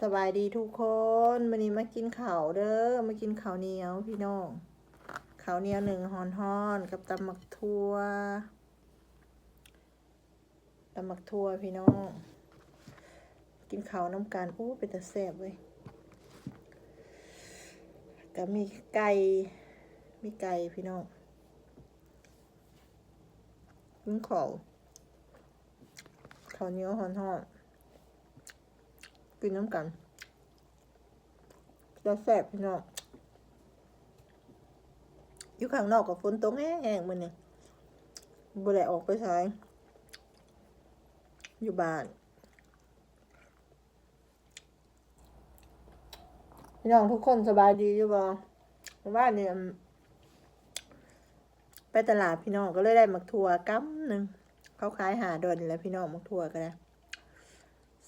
สบายดีทุกคนวันนี้มากินข้าวเด้อมากินข้าวเหนียวพี่น้องข้าวเหนียวหนึ่งฮ้อนๆกับตำหมักทั่วพี่น้องกินข้าวน้ำกันอู้เป็นตาแซ่บเว้ยก็มีไก่พี่น้องกินข้าวเหนียวฮ้อนๆกินน้ำกันจะแซ่บพี่น้องอยู่ข้างนอกกับฝนตกแห้งๆมื้อนี้บ่ได้ออกไปไสอยู่บ้านพี่น้องทุกคนสบายดีอยู่บ่บ้านนี่ไปตลาดพี่น้องก็เลยได้หมักถั่วกำนึงเขาขาย$5แล้วพี่น้องหมักถั่วก็ได้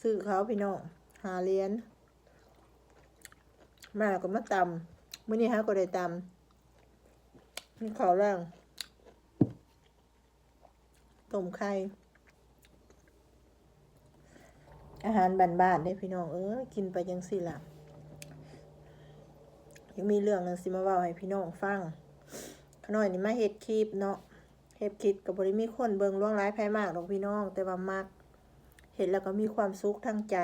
ซื้อเขาพี่น้อง5 เหรียญมาแล้วก็มาตำมื้อนี้ฮะก็ได้ตำมีข้าวแรงต้มไข่อาหารบ้านๆได้พี่น้องกินไปจังซี่ล่ะยังมีเรื่องนึงสิมาเว้าให้พี่น้องฟังขน้อยนี่มาเฮ็ดคลิปเนาะเฮ็ดคลิปก็บ่ได้มีคนเบิ่งล่วงหลายไผมากดอกพี่น้องแต่ว่ามักเห็นแล้วก็มีความสุขทางใจ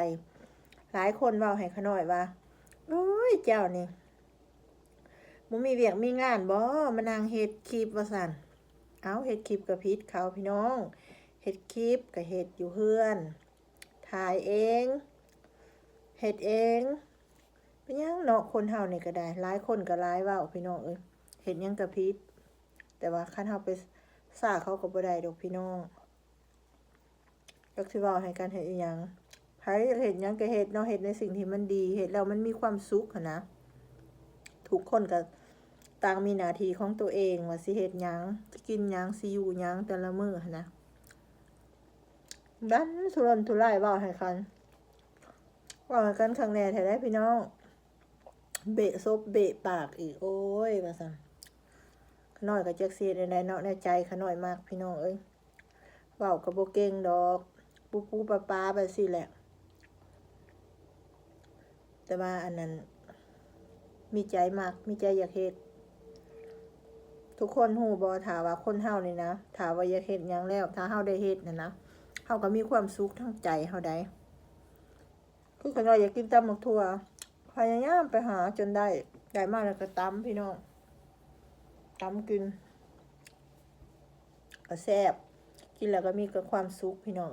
หลายคนเว้าให้ขน้อยว่าโอ้ยเจ้านี่บ่มีเวียกมีงานบ่มานั่งเฮ็ดคลิปว่าซั่นเอาเฮ็ดคลิปก็ผิดเขาพี่น้องเฮ็ดคลิปก็เฮ็ดอยู่เฮือนถ่ายเองเฮ็ดเองเป็นหยังเนาะคนเฮานี่ก็ได้หลายคนก็หลายเว้าพี่น้องเฮ็ดหยังก็ผิดแต่ว่าคันเฮาไปซ่าเขาก็บ่ได้ดอกพี่น้องจักสิเว้าให้กันเฮ็ดอีหยังไผเฮ็ดหยังก็เฮ็ดเนาะเฮ็ดในสิ่งที่มันดีเฮ็ดแล้วมันมีความสุขหั้นนะทุกคนก็ต่างมีหน้าที่ของตัวเองว่าสิเฮ็ดหยังสิกินหยังสิอยู่หยังแต่ละมื้อหั้นนะดันทุรนทุรายเว้าให้กันครั้งแรกแท้ได้พี่น้องเบะซบเบะปากอีกโอ้ยว่าซั่นขน้อยก็จักสิเฮ็ดได้เนาะในใจขน้อยมากพี่น้องเว้าก็บ่เก่งดอกปูๆปาๆไปสิแหละแต่ว่าอันนั้นมีใจมากมีใจอยากเฮ็ดทุกคนฮู้บ่ถ้าว่าคนเฮานี่นะถ้าว่าอยากเฮ็ดหยังแล้วถ้าเฮาได้เฮ็ดน่ะนะเฮาก็มีความสุขทางใจเฮาได้คือขน้อยอยากกินตำบักถั่วพยายามไปหาจนได้มาแล้วก็ตำพี่น้องตำกินก็แซ่บกินแล้วก็มีความสุขพี่น้อง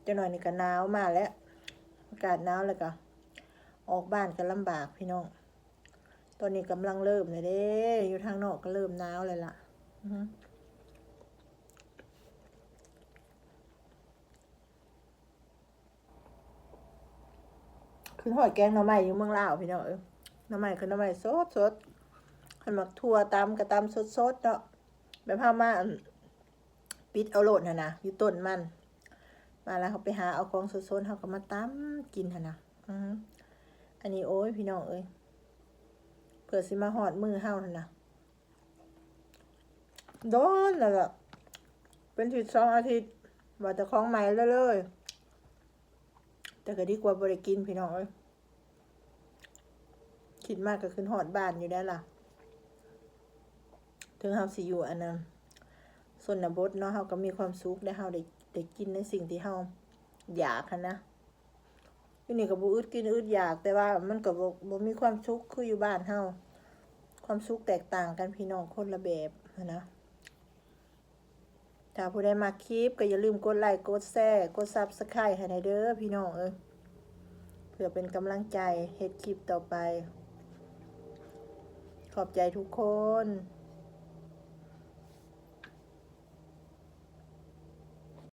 จังหน่อยนี่ก็หนาวมาแล้วอากาศหนาวแล้วก็ออกบ้านก็ลำบากพี่น้องตอนนี้กำลังเริ่มเลยเด้อยู่ทางนอกก็เริ่มหนาวเลยล่ะคือทอดแกงหน่อไม้อยู่เมืองลาวพี่น้องหน่อไม้คือหน่อไม้สดขันหมักถั่วตำกระตำสดเนาะแบบพามาปิดเอาโหลดนะอยู่ต้นมันมาแล้วเขาไปหาเอาของสดๆเขาก็มาตำกินนะอันนี้โอ้ยพี่น้องเผื่อสิมาหอดมือเฮานะโดนแล้วก็เป็นที2 อาทิตย์ว่าแต่ของใหม่เลยแต่ก็ดีกว่าบ่ได้กินพี่น้องคิดมากก็ขึ้นหอดบ้านอยู่ได้ล่ะถึงเฮาสิอยู่อันนั้นส่วนบทเนาะเฮาก็มีความสุขได้เฮาได้กินในสิ่งที่เฮาอยากนะอยู่นี่ก็บ่อึดกินอึดอยากแต่ว่ามันก็บ่มีความสุขคืออยู่บ้านเฮาความสุขแตกต่างกันพี่น้องคนละแบบนะถ้าผู้ใดมาคลิปก็อย่าลืมกดไลค์กดแชร์กด Subscribe ให้ได้เด้อพี่น้องเพื่อเป็นกำลังใจเฮ็ดคลิปต่อไปขอบใจทุกคน